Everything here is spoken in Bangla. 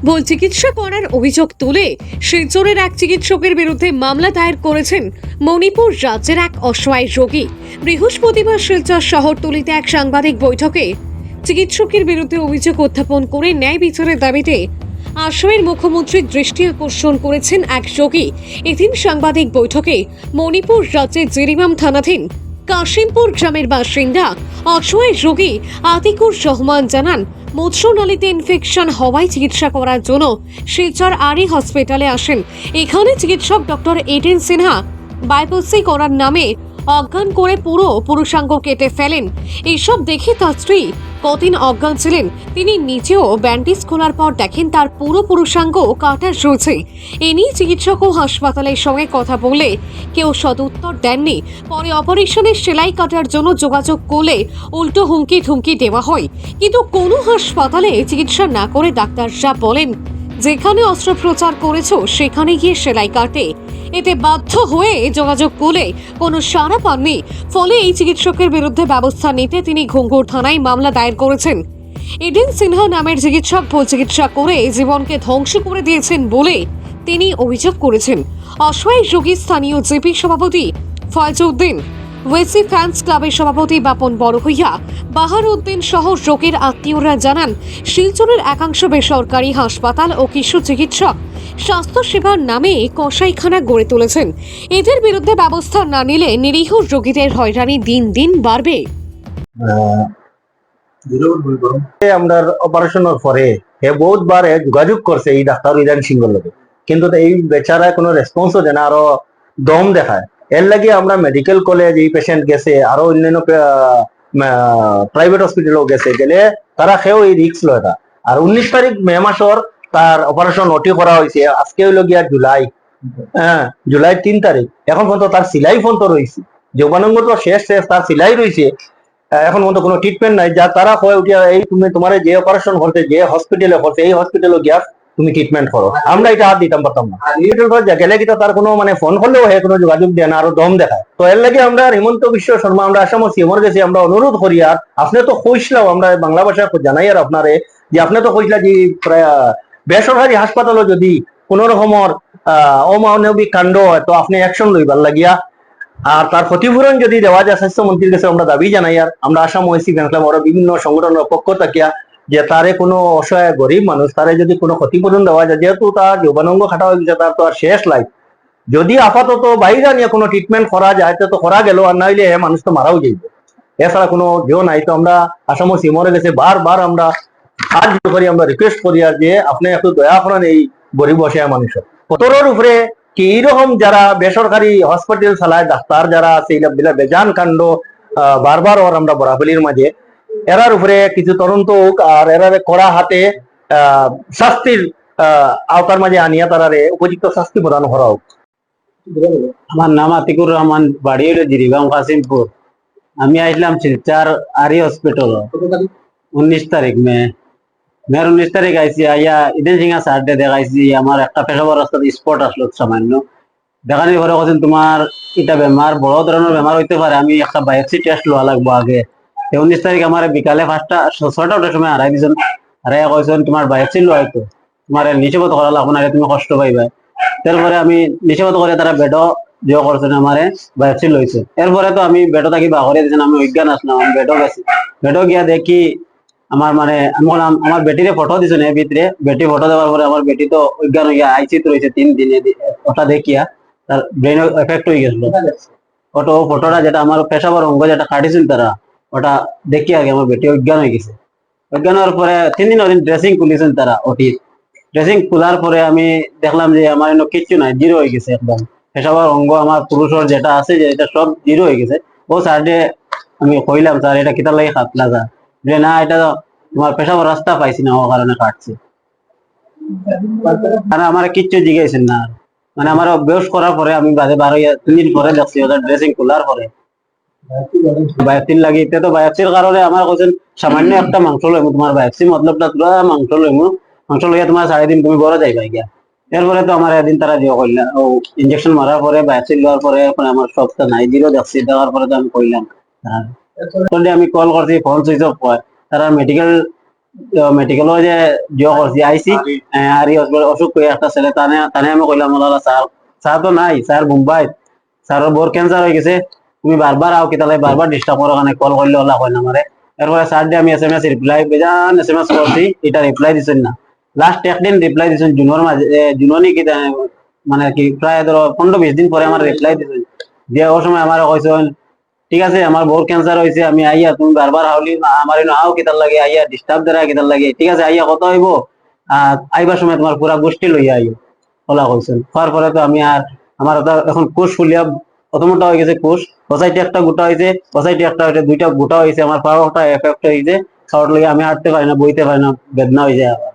ভুল চিকিৎসা করার অভিযোগ তুলে শিলচরের এক চিকিৎসকের বিরুদ্ধে মামলা দায়ের করেছেন মণিপুর রাজ্যের এক অসহায় রোগী। বৃহস্পতিবার শিলচর শহরতলিতে এক সাংবাদিক বৈঠকে চিকিৎসকের বিরুদ্ধে অভিযোগ উত্থাপন করে ন্যায় বিচারের দাবিতে আসামের মুখ্যমন্ত্রীর দৃষ্টি আকর্ষণ করেছেন এক রোগী। এদিন সাংবাদিক বৈঠকে মণিপুর রাজ্যের জিরিবাম থানাধীন কাশিমপুর গ্রামের বাসিন্দা অসহায় রোগী আতিকুর রহমান জানান, মূত্রনালীতে ইনফেকশন হওয়ায় চিকিৎসা করার জন্য শিলচর আরি হসপিটালে আসেন। এখানে চিকিৎসক ডক্টর এডেন সিনহা বায়োপসি করার নামে অজ্ঞান করে পুরো পুরুষাঙ্গ কেটে ফেলেন। এইসব দেখে তার স্ত্রী কদিন অজ্ঞান ছিলেন। তিনি নিজেও ব্যান্ডেজ খোলার পর দেখেন তার পুরো পুরুষাঙ্গ কাটা রয়েছে। এ নিয়ে চিকিৎসক ও হাসপাতালের সঙ্গে কথা বলে কেউ সদুত্তর দেননি। পরে অপারেশনের সেলাই কাটার জন্য যোগাযোগ করলে উল্টো হুমকি ধুমকি দেওয়া হয়, কিন্তু কোনো হাসপাতালে চিকিৎসা না করে ডাক্তাররা বলেন, যেখানে অস্ত্রোপচার করেছো সেখানে গিয়ে সেলাই কাটে। এতে বাধ্য হয়ে যোগাযোগ করলে কোনো সাড়া পাননি। ফলে এই চিকিৎসকের বিরুদ্ধে ব্যবস্থা নিতে তিনি ঘুঙ্গুর থানায় মামলা দায়ের করেছেন। এডেন সিনহা নামের চিকিৎসক ভুল চিকিৎসা করে জীবনকে ধ্বংস করে দিয়েছেন বলে তিনি অভিযোগ করেছেন। অসহায় রোগী স্থানীয় জিপি সভাপতি ফয়জউদ্দিন, ওয়েসি ফ্যান্স ক্লাবের সভাপতি বাপন বড়ভূইয়া, বাহার উদ্দিন সহ রোগীর আত্মীয়রা জানান, শিলচরের একাংশ বেসরকারি হাসপাতাল ও কিছু চিকিৎসক স্বাস্থ্য সেবার নামে কসাইখানা গড়ে তুলেছেন। এদের বিরুদ্ধে ব্যবস্থা না নিলে নিরীহ রোগীদের হয়রানি দিন দিন বাড়বে। আমরা অপারেশনের পরে বহুতবার যোগাযোগ করছে এই ডাক্তার ইরান সিংহর লগে, কিন্তু এই বেচারা কোনো রেসপন্সও দেয় না, আরো দম দেখায়। এর লাগে আমরা মেডিকেল কলেজ এই পেশেন্ট গেছে, আরো অন্যান্য প্রাইভেট হসপিটালও গেছে, গেলে তারা খেয়েও এই রিস্ক লয় না। আর 19 তারিখ মে মাসর তার অপারেশন ওটি করা হয়েছে, আজকে হইল গিয়া জুলাই 3 তারিখ। এখন পর্যন্ত তার সিলাই পর্যন্ত রয়েছে, যৌবানঙ্গ তো শেষ, তার সিলাই রয়েছে, এখন পর্যন্ত কোনো ট্রিটমেন্ট নাই। যা তারা হয় উঠিয়া এই তুমি তোমার যে অপারেশন করতে যে হসপিটালে করতে এই হসপিটালে গিয়া তুমি ট্রিটমেন্ট করো, আমরা এটা হাত দিতাম পারতাম না। গেলে কিন্তু তার কোনো মানে ফোন করলেও হয় কোনো যোগাযোগ দেয় না, আরো দম দেখায়। তো এর লাগে আমরা হিমন্ত বিশ্ব শর্মা আমরা আসাম সিএমর কাছে আমরা অনুরোধ করি, আর আপনি তো কইসলাও, আমরা বাংলা ভাষায় জানাই আর আপনারে যে আপনি তো কইসলা যে বেসরকারি হাসপাতালও যদি কোন রকমের অমানবিক কাণ্ড হয় তো আপনি অ্যাকশন লইবার লাগিয়া, আর তার ক্ষতিপূরণ যদি দেওয়া যায় স্বাস্থ্যমন্ত্রীর কাছে আমরা দাবি জানাই। আর আমরা আসাম ওয়েসি ফ্যান ক্লাব আরো বিভিন্ন সংগঠনের পক্ষ থাকিয়া যে তারে কোনো অসহায় গরিব মানুষ তারে যদি কোনো ক্ষতিপূরণ দেওয়া যায়, যেহেতু তার যৌবানঙ্গ খাটা হয়ে গেছে, তার তো আর শেষ লাইফ, যদি আপাতত বাইরে নিয়ে কোনো ট্রিটমেন্ট করা যায় তো করা গেল, আর নাইলে মানুষ তো মারাও যাইবে, এছাড়া কোনো কেউ নাই। তো আমরা আসাম সিমরে গেছে বারবার আমরা সাহায্য করি, আমরা রিকোয়েস্ট করি আর যে আপনি একটু দয়া করেন এই গরিব অসহায় মানুষের কতর উপরে কি এইরকম যারা বেসরকারি হসপিটাল চালায় ডাক্তার যারা আছে এইগুলা বেজান কাণ্ড বারবার ওর আমরা বরাবলির মাঝে এরার উপরে কিছু তদন্ত হোক, আর এরারে কড়া হাতে শাস্তির আওতার মাঝে আনিয়া তারারে উপযুক্ত শাস্তি প্রদান করা হোক। আমার নাম আতিকুর রহমান, বাড়ি হলো জিরিবাম কাশিমপুর। আমি আসলাম শিলচর আরি হসপিটাল 19 তারিখ মেয়ের 19 তারিখ আইসি, আইয়া ইদেন সিংহা স্যারডে দেখাইছি। আমার একটা পেশাবার রাস্তাতে স্পট আসলো সামান্য, দেখানি ঘরে কথা তোমার এটা বেমার বড় ধরনের বেমার হইতে পারে, আমি একটা বায়োপসি টেস্ট লওয়া লাগবো আগে। 19 তারিখ আমার বিকালে 6টার সময় হারাই দিয়েছেন, হারাইয়া কইছেন তোমার বায়োপসি লওয়া হইতো, তোমার নিষেধ করা লাগবো না, তুমি কষ্ট পাইবা। তারপরে আমি নিষেধ করে তারা বেডও জিও করছেন, আমারে বায়োপসি লইছে। এরপরে তো আমি বেডও থাকি বাহরে দিয়েছেন, আমি অজ্ঞান আসলাম, আমি বেডও গেছি। বেডও গিয়া দেখি আমার মানে আমি আমার বেটিরে ফটো দিছেন এর ভিতরে, বেটি ফটো দেওয়ার পরে আমার বেটি তো অজ্ঞান হইয়া আইসিতে রয়েছে 3 দিনে। ওটা দেখিয়া তার ব্রেন এফেক্ট হয়ে গেছিল। ফটোটা যেটা আমার পেশাবার অঙ্গ যেটা কাটিছিল তারা, ওটা দেখিয়া আগে আমার বেটি অজ্ঞান হয়ে গেছে। অজ্ঞান হওয়ার পরে 3 দিন ড্রেসিং খুলেছেন তারা, ওটির ড্রেসিং খোলার পরে আমি দেখলাম যে আমার কিচ্ছু নাই, জিরো হয়ে গেছে একদম। পেশাবার অঙ্গ আমার পুরুষের যেটা আছে যে এটা সব জিরো হয়ে গেছে। ও স্যারকে আমি কইলাম, স্যার এটা কিতার লাগে কাটলা যা, যে না এটা তো তোমার পেশাবার রাস্তা পাইছি না, ও কারণে কাটছে। আর আমার কিচ্ছু জিজ্ঞাসেন না, মানে আমার বেশ করার পরে আমি বাজে 3 দিন পরে দেখছি ওদের ড্রেসিং খোলার পরে বায়োপসি লাগি। তো বায়োপসির কারণে আমার কোথাও সামান্য একটা মাংস লইমু, তোমার বায়োপসি মতলবটা পুরা মাংস লইমু, মাংস লইয়া তোমার 4 দিন তুমি বড় যাইবা গিয়া। এরপরে তো আমার এদিন তারা জিও করলাম, ও ইঞ্জেকশন মারার পরে বায়োপসি লওয়ার পরে এখন আমার সবটা নাই, জিরো দেখছি। দেওয়ার পরে তো আমি কইলাম, আমি কল করছি, ফোন সুইচ অফ হয়। তারা মেডিকেল মেডিকেল যে জিও করছি আইসি আর অসুখ করে একটা ছেলে তানে তানে আমি কইলাম ওলা স্যার স্যার তো নাই স্যার মুম্বাই স্যার বোর ক্যান্সার হয়ে গেছে তুমি বারবার আও কিতালে বারবার ডিস্টার্ব করো কারণে কল করলে ওলা কয় না আমারে এরপরে স্যার দিয়ে আমি এসএমএস রিপ্লাই বেজান এসএমএস করছি এটা রিপ্লাই দিছেন না লাস্ট একদিন রিপ্লাই দিছেন জুনের মাঝে জুননি কি মানে কি প্রায় ধরো 15-20 দিন পরে আমার রিপ্লাই দিছেন দিয়ে ওই সময় আমার কইছেন ঠিক আছে আমার বোর ক্যান্সার হয়েছে আমি আইয়া তুমি বারবার হাওলি আমার আও কিতার লাগে আইয়া ডিস্টার্ব দ্বারা কিতার লাগে ঠিক আছে আইয়া কত হইব আইবার সময় তোমার পুরা গোষ্ঠী লইয়া আইও বলা কইছেন হওয়ার পরে তো আমি আর আমার এখন কোষ ফুলিয়া অত মোটা হয়ে গেছে কোষ সোসাইটি একটা গোটা হয়েছে সোসাইটি একটা হয়েছে দুইটা গোটা হয়েছে আমার পাওয়াটা এফেক্ট হয়েছে খাওয়ার লইয়া আমি হাঁটতে পারি না বইতে পারি না বেদনা হয়ে যায় আবার